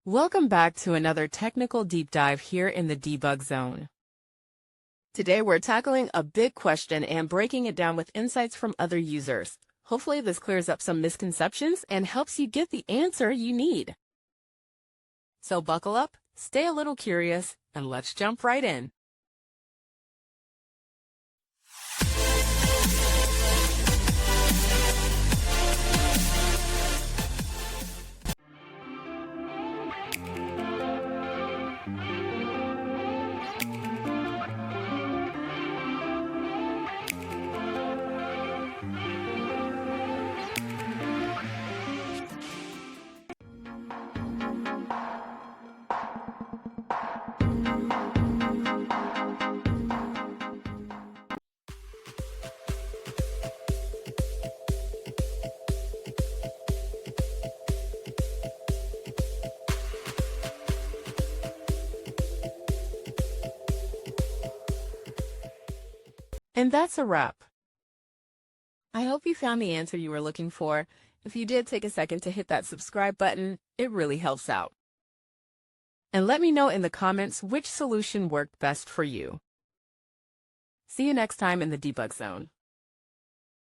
Welcome back to another technical deep dive here in the debug zone. Today we're tackling a big question and breaking it down with insights from other users. Hopefully this clears up some misconceptions and helps you get the answer you need. So buckle up, stay a little curious, and let's jump right in. And that's a wrap. I hope you found the answer you were looking for. If you did, take a second to hit that subscribe button. It really helps out. And let me know in the comments which solution worked best for you. See you next time in the debug zone.